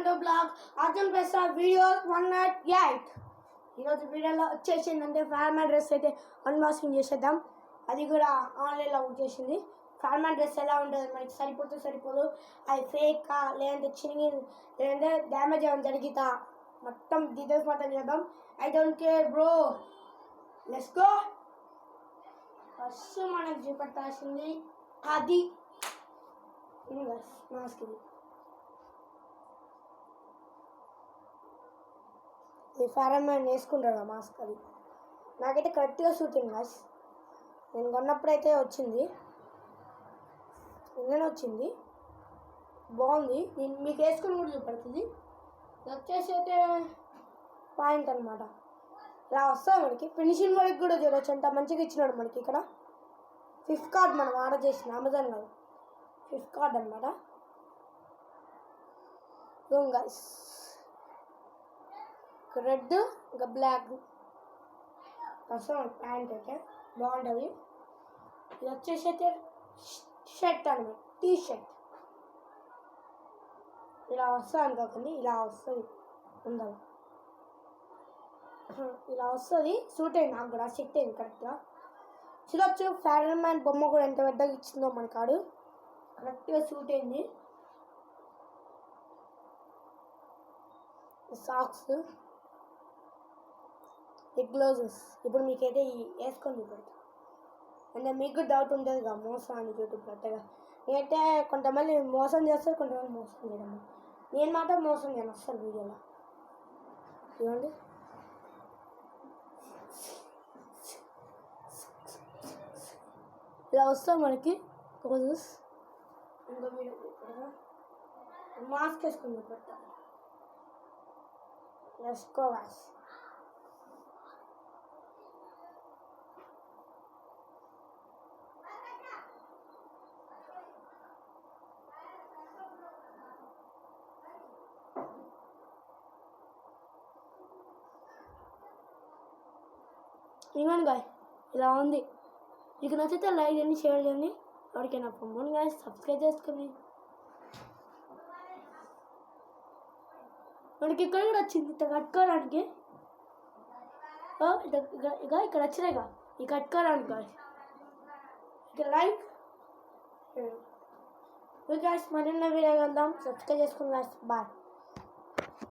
Welcome to blog Arjun Prasad video 108. ఈరోజు వీడియోలో వచ్చేసిందంటే formal dress అయితే అన్బాక్సింగ్ చేసేద్దాం. అది కూడా ఆన్లైన్లో బుక్ చేసింది. ఫార్మల్ డ్రెస్ ఎలా ఉంటుంది, మనకి సరిపోదు, అది ఫేకా లేదంటే చినిగి లేదంటే డ్యామేజ్ ఏమైనా జరిగితా మొత్తం డీటెయిల్స్ మాత్రం చేద్దాం. I don't care bro, let's go. First మనకు చూపెట్టాల్సింది అది మాస్క్. ఈ ఫారెన్ మ్యాన్ వేసుకుంటాడు మాస్క్. అది నాకైతే కరెక్ట్గా సూట్ అయింది గాయ్స్. నేను కొన్నప్పుడైతే వచ్చింది, నిన్ననే వచ్చింది, బాగుంది. నేను మీకు వేసుకుని కూడా చూపెడుతుంది. వచ్చేసి అయితే పాయింట్ అనమాట. ఇలా వస్తుంది మనకి. ఫినిషింగ్ వరకు కూడా చూడవచ్చు, అంత మంచిగా ఇచ్చినాడు మనకి. ఇక్కడ ఫ్లిప్కార్ట్ మనం ఆర్డర్ చేసిన, అమెజాన్ కాదు, ఫ్లిప్కార్ట్ అనమాట. గాయ్స్ రెడ్ ఇంకా బ్లాక్ వస్తుంది ప్యాంట్ అయితే బాగుంటుంది. ఇది వచ్చేసి అయితే షర్ట్ అనమాట, టీ షర్ట్. ఇలా వస్తుంది అనుకోకండి, ఇలా వస్తుంది ఉండాలి, ఇలా వస్తుంది. సూట్ అయింది నాకు కూడా, సెట్ అయింది కరెక్ట్గా. చూడొచ్చు ఫారెన్ మ్యాన్ బొమ్మ కూడా ఎంత పెద్దగా ఇచ్చిందో మన కాడు. కరెక్ట్గా సూట్ అయింది. సాక్స్, ఈ గ్లౌజెస్. ఇప్పుడు మీకైతే వేసుకొని చూపెడతా. అంటే మీకు డౌట్ ఉంటుంది కదా, మోసం అని యూట్యూబ్ అట్టగా. నేనైతే కొంతమంది మోసం చేస్తారు, కొంతమంది మోసం చేయడం. నేను మాత్రం మోసం చేయను అసలు వీడియోలో. చూడండి, ఇలా వస్తాం మనకి గ్లౌజెస్. ఇంకా వీడియో మాస్క్ వేసుకొని చూపెడతా. వేసుకోవాలి. ఇవ్వండి గాయ్, ఇలా ఉంది. మీకు నచ్చితే లైక్ చేయండి, షేర్ చేయండి. ఎవరికైనా పంపండి గాయ్, సబ్స్క్రైబ్ చేసుకోండి. మనకి ఇక్కడ కూడా వచ్చింది ఇట్లా కట్టుకోవడానికి. ఇక ఇక్కడ వచ్చినాయిగా ఈ కట్టుకోవడానికి గాయ్. ఇక్కడ లైక్ గాయస్, మరిన్న వీడియో వెళ్దాం. సబ్స్క్రైబ్ చేసుకోండి గాయస్. బాయ్.